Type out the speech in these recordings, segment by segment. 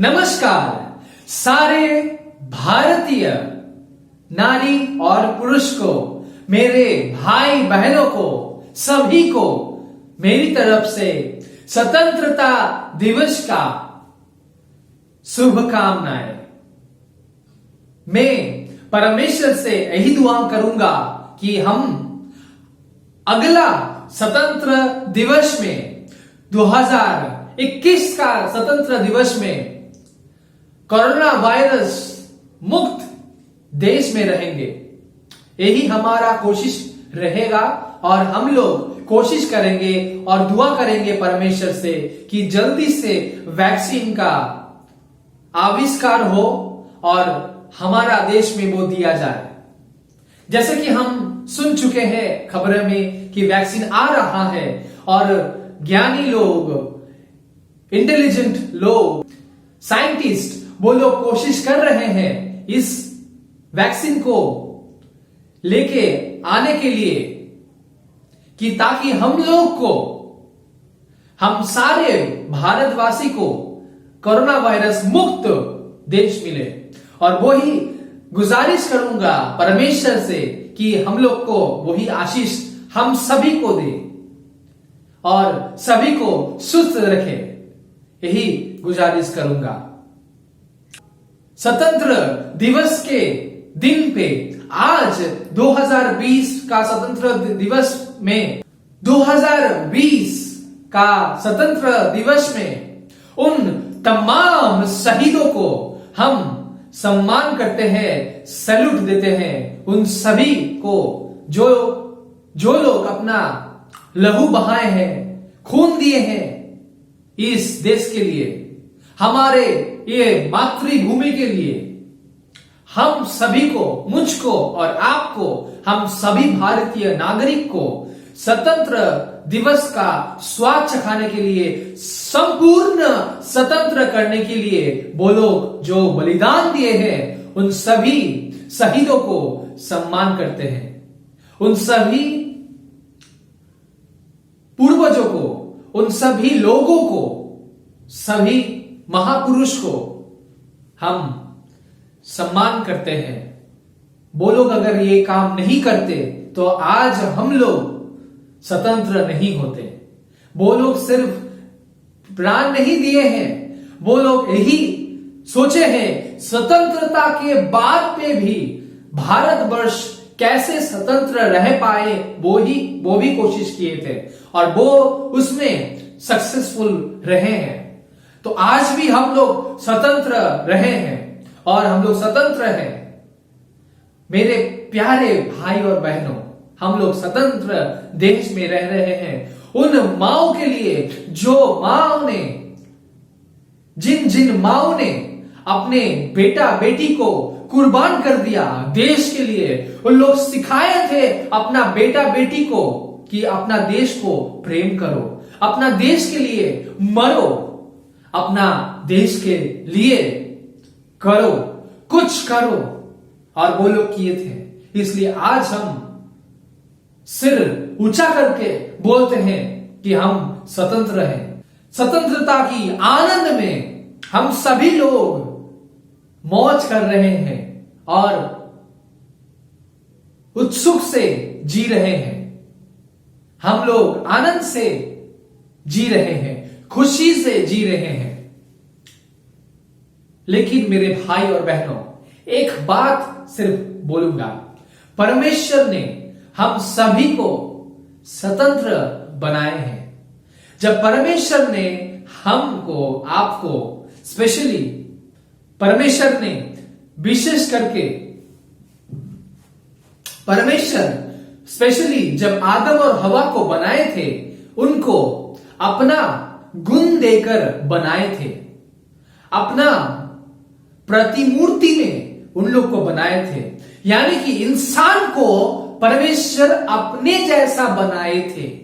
नमस्कार सारे भारतीय नारी और पुरुष को, मेरे भाई बहनों को, सभी को मेरी तरफ से स्वतंत्रता दिवस का शुभकामनाएं। मैं परमेश्वर से यही दुआ करूंगा कि हम अगला स्वतंत्र दिवस में 2021 का स्वतंत्र दिवस में कोरोना वायरस मुक्त देश में रहेंगे। यही हमारा कोशिश रहेगा और हम लोग कोशिश करेंगे और दुआ करेंगे परमेश्वर से कि जल्दी से वैक्सीन का आविष्कार हो और हमारा देश में वो दिया जाए। जैसे कि हम सुन चुके हैं खबरों में कि वैक्सीन आ रहा है और ज्ञानी लोग, इंटेलिजेंट लोग, साइंटिस्ट वो लोग कोशिश कर रहे हैं इस वैक्सीन को लेके आने के लिए कि ताकि हम लोग को, हम सारे भारतवासी को कोरोना वायरस मुक्त देश मिले। और वही गुजारिश करूंगा परमेश्वर से कि हम लोग को वही आशीष हम सभी को दे और सभी को सुस्त रखे। यही गुजारिश करूंगा। स्वतंत्र दिवस के दिन पे आज 2020 का स्वतंत्र दिवस में 2020 का स्वतंत्र दिवस में उन तमाम शहीदों को हम सम्मान करते हैं, सैल्यूट देते हैं। उन सभी को जो लोग अपना लहू बहाए हैं, खून दिए हैं इस देश के लिए, हमारे ये मातृभूमि के लिए। हम सभी को, मुझको और आपको, हम सभी भारतीय नागरिक को स्वतंत्र दिवस का स्वाद चखाने के लिए, संपूर्ण स्वतंत्र करने के लिए वो लोग जो बलिदान दिए हैं उन सभी शहीदों को सम्मान करते हैं। उन सभी पूर्वजों को, उन सभी लोगों को, सभी महापुरुष को हम सम्मान करते हैं। वो लोग अगर ये काम नहीं करते तो आज हम लोग स्वतंत्र नहीं होते। वो लोग सिर्फ प्राण नहीं दिए हैं, वो लोग यही सोचे हैं स्वतंत्रता के बाद पे भी भारतवर्ष कैसे स्वतंत्र रह पाए, वो भी कोशिश किए थे और वो उसमें सक्सेसफुल रहे हैं। तो आज भी हम लोग स्वतंत्र रहे हैं और हम लोग स्वतंत्र हैं। मेरे प्यारे भाई और बहनों, हम लोग स्वतंत्र देश में रह रहे हैं। उन माओ के लिए जो माओ ने, जिन माओ ने अपने बेटा बेटी को कुर्बान कर दिया देश के लिए, उन लोग सिखाए थे अपना बेटा बेटी को कि अपना देश को प्रेम करो, अपना देश के लिए मरो, अपना देश के लिए करो, कुछ करो। और वो लोग किए थे। इसलिए आज हम सिर ऊंचा करके बोलते हैं कि हम स्वतंत्र हैं। स्वतंत्रता की आनंद में हम सभी लोग मौज कर रहे हैं और उत्सुक से जी रहे हैं। हम लोग आनंद से जी रहे हैं, खुशी से जी रहे हैं। लेकिन मेरे भाई और बहनों, एक बात सिर्फ बोलूंगा, परमेश्वर ने हम सभी को स्वतंत्र बनाए हैं। जब परमेश्वर ने हमको, आपको स्पेशली, परमेश्वर ने विशेष करके, परमेश्वर स्पेशली जब आदम और हवा को बनाए थे, उनको अपना गुण देकर बनाए थे। अपना प्रतिमूर्ति में उन लोग को बनाए थे। यानी कि इंसान को परमेश्वर अपने जैसा बनाए थे।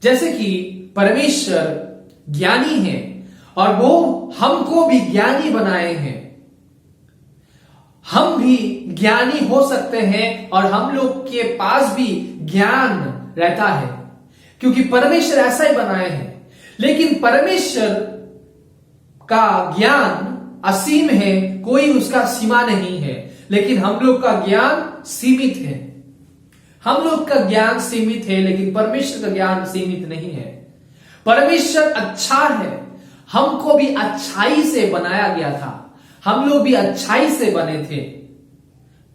जैसे कि परमेश्वर ज्ञानी है और वो हमको भी ज्ञानी बनाए हैं। हम भी ज्ञानी हो सकते हैं और हम लोग के पास भी ज्ञान रहता है क्योंकि परमेश्वर ऐसा ही बनाए हैं। लेकिन परमेश्वर का ज्ञान असीम है, कोई उसका सीमा नहीं है, लेकिन हम लोग का ज्ञान सीमित है। हम लोग का ज्ञान सीमित है, लेकिन परमेश्वर का ज्ञान सीमित नहीं है। परमेश्वर अच्छा है, हमको भी अच्छाई से बनाया गया था, हम लोग भी अच्छाई से बने थे।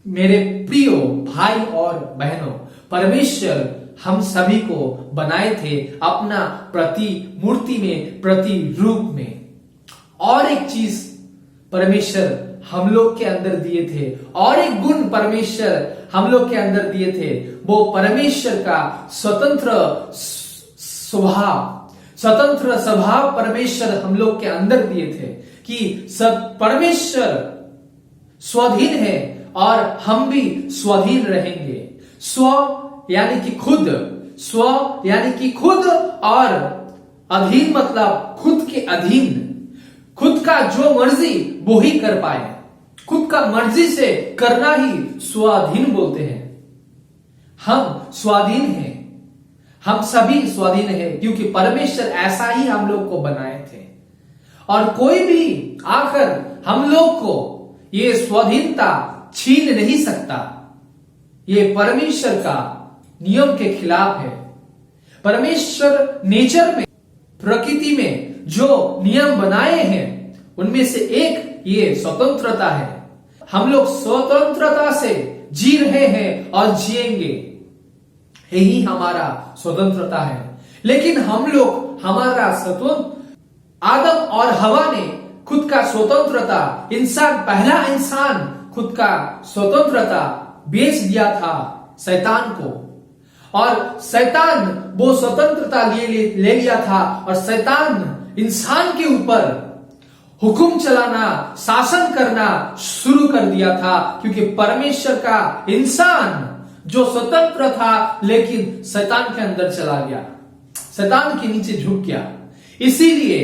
मेरे प्रियो भाई और बहनों, परमेश्वर हम सभी को बनाए थे अपना प्रतिमूर्ति में, प्रतिरूप में। और एक चीज परमेश्वर हम लोग के अंदर दिए थे, और एक गुण परमेश्वर हम लोग के अंदर दिए थे, वो परमेश्वर का स्वतंत्र स्वभाव परमेश्वर हम लोग के अंदर दिए थे कि परमेश्वर स्वाधीन है और हम भी स्वाधीन रहेंगे। यानी कि खुद और अधीन मतलब खुद के अधीन, खुद का जो मर्जी वो ही कर पाए, खुद का मर्जी से करना ही स्वाधीन बोलते हैं। हम स्वाधीन हैं, हम सभी स्वाधीन हैं, क्योंकि परमेश्वर ऐसा ही हम लोग को बनाए थे। और कोई भी आकर हम लोग को ये स्वाधीनता छीन नहीं सकता। ये परमेश्वर का नियम के खिलाफ है। परमेश्वर नेचर में, प्रकृति में जो नियम बनाए हैं उनमें से एक ये स्वतंत्रता है। हम लोग स्वतंत्रता से जी रहे हैं और जिएंगे, यही हमारा स्वतंत्रता है। लेकिन हम लोग हमारा स्वतंत्र, आदम और हवा ने खुद का स्वतंत्रता, पहला इंसान खुद का स्वतंत्रता बेच दिया था शैतान को, और शैतान वो स्वतंत्रता ले लिया था, और शैतान इंसान के ऊपर हुक्म चलाना, शासन करना शुरू कर दिया था, क्योंकि परमेश्वर का इंसान जो स्वतंत्र था लेकिन शैतान के अंदर चला गया, शैतान के नीचे झुक गया। इसीलिए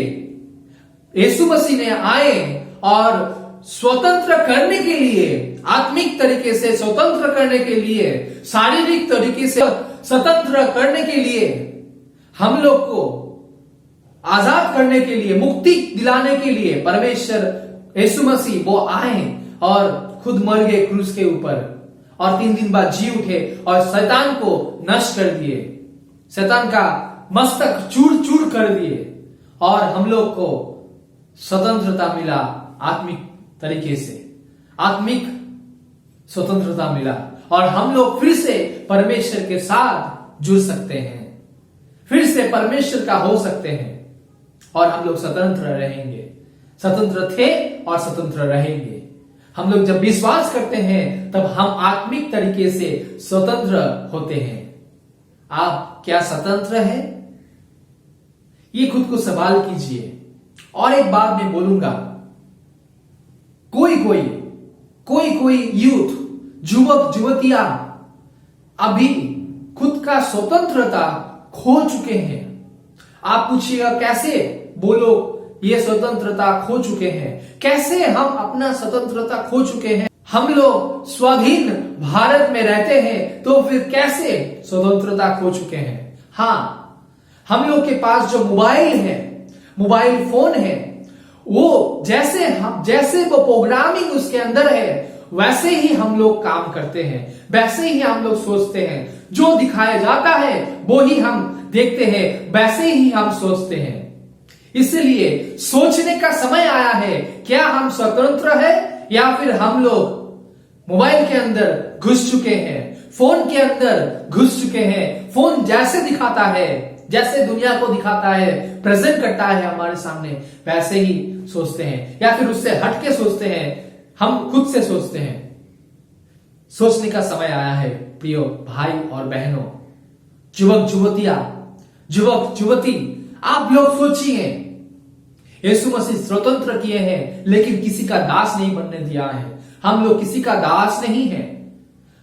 यीशु मसीह ने आए और स्वतंत्र करने के लिए, आत्मिक तरीके से स्वतंत्र करने के लिए, शारीरिक तरीके से स्वतंत्र करने के लिए, हम लोग को आजाद करने के लिए, मुक्ति दिलाने के लिए परमेश्वर यीशु मसीह वो आए और खुद मर गए क्रूस के ऊपर, और 3 दिन बाद जी उठे और शैतान को नष्ट कर दिए, शैतान का मस्तक चूर चूर कर दिए, और हम लोग को स्वतंत्रता मिला। आत्मिक तरीके से आत्मिक स्वतंत्रता मिला, और हम लोग फिर से परमेश्वर के साथ जुड़ सकते हैं, फिर से परमेश्वर का हो सकते हैं, और हम लोग स्वतंत्र रहेंगे। स्वतंत्र थे और स्वतंत्र रहेंगे। हम लोग जब विश्वास करते हैं तब हम आत्मिक तरीके से स्वतंत्र होते हैं। आप क्या स्वतंत्र हैं? ये खुद को सवाल कीजिए। और एक बात मैं बोलूंगा, कोई यूथ, युवक युवतियां अभी खुद का स्वतंत्रता खो चुके हैं। आप पूछिएगा कैसे वो लोग ये स्वतंत्रता खो चुके हैं, कैसे हम अपना स्वतंत्रता खो चुके हैं? हम लोग स्वाधीन भारत में रहते हैं, तो फिर कैसे स्वतंत्रता खो चुके हैं? हाँ, हम लोग के पास जो मोबाइल है, मोबाइल फोन है, वो जैसे वो प्रोग्रामिंग उसके अंदर है, वैसे ही हम लोग काम करते हैं, वैसे ही हम लोग सोचते हैं। जो दिखाया जाता है वो ही हम देखते हैं, वैसे ही हम सोचते हैं। इसलिए सोचने का समय आया है, क्या हम स्वतंत्र है या फिर हम लोग मोबाइल के अंदर घुस चुके हैं, फोन के अंदर घुस चुके हैं। फोन जैसे दिखाता है, जैसे दुनिया को दिखाता है, प्रेजेंट करता है हमारे सामने, वैसे ही सोचते हैं, या फिर उससे हटके सोचते हैं, हम खुद से सोचते हैं। सोचने का समय आया है प्रियो भाई और बहनों, युवक युवतियां, युवक युवती, आप लोग सोचिए, यीशु मसीह स्वतंत्र किए हैं, लेकिन किसी का दास नहीं बनने दिया है। हम लोग किसी का दास नहीं है,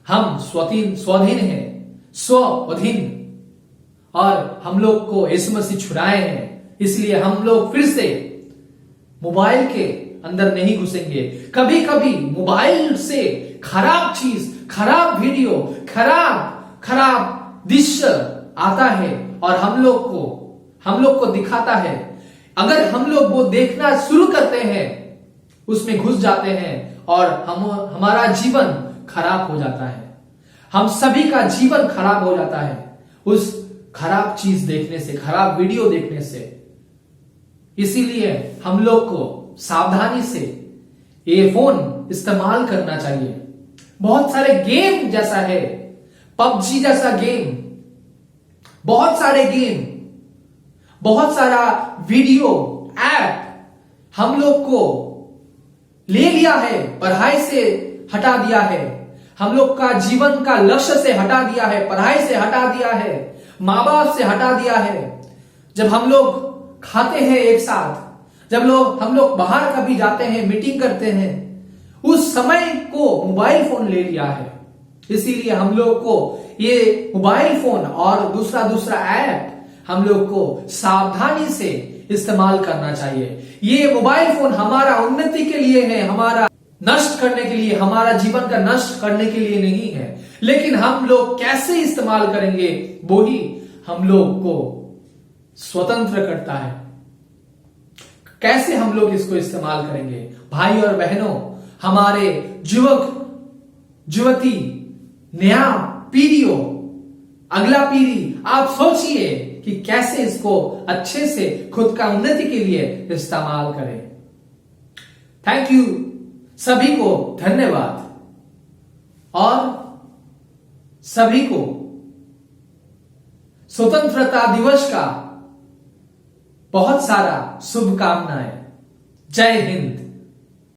हम स्वाधीन हैं, स्वाधीन, और हम लोग को यीशु मसीह छुड़ाए हैं। इसलिए हम लोग फिर से मोबाइल के अंदर नहीं घुसेंगे। कभी कभी मोबाइल से खराब चीज, खराब वीडियो, खराब दृश्य आता है और हम लोग को दिखाता है। अगर हम लोग वो देखना शुरू करते हैं, उसमें घुस जाते हैं और हमारा जीवन खराब हो जाता है। हम सभी का जीवन खराब हो जाता है उस खराब चीज देखने से, खराब वीडियो देखने से। इसीलिए हम लोग को सावधानी से ये फोन इस्तेमाल करना चाहिए। बहुत सारे गेम जैसा है, पबजी जैसा गेम, बहुत सारे गेम, बहुत सारा वीडियो ऐप हम लोग को ले लिया है, पढ़ाई से हटा दिया है, हम लोग का जीवन का लक्ष्य से हटा दिया है, पढ़ाई से हटा दिया है, मां बाप से हटा दिया है। जब हम लोग खाते हैं एक साथ, जब हम लोग बाहर कभी जाते हैं, मीटिंग करते हैं, उस समय को मोबाइल फोन ले लिया है। इसीलिए हम लोग को ये मोबाइल फोन और दूसरा ऐप हम लोग को सावधानी से इस्तेमाल करना चाहिए। ये मोबाइल फोन हमारा उन्नति के लिए है, हमारा नष्ट करने के लिए, हमारा जीवन का नष्ट करने के लिए नहीं है। लेकिन हम लोग कैसे इस्तेमाल करेंगे वो ही हम लोग को स्वतंत्र करता है। कैसे हम लोग इसको इस्तेमाल करेंगे? भाई और बहनों, हमारे युवक युवती, नया पीढ़ियों, अगला पीढ़ी, आप सोचिए कि कैसे इसको अच्छे से खुद का उन्नति के लिए इस्तेमाल करें। थैंक यू, सभी को धन्यवाद और सभी को स्वतंत्रता दिवस का बहुत सारा शुभकामनाएं। जय हिंद।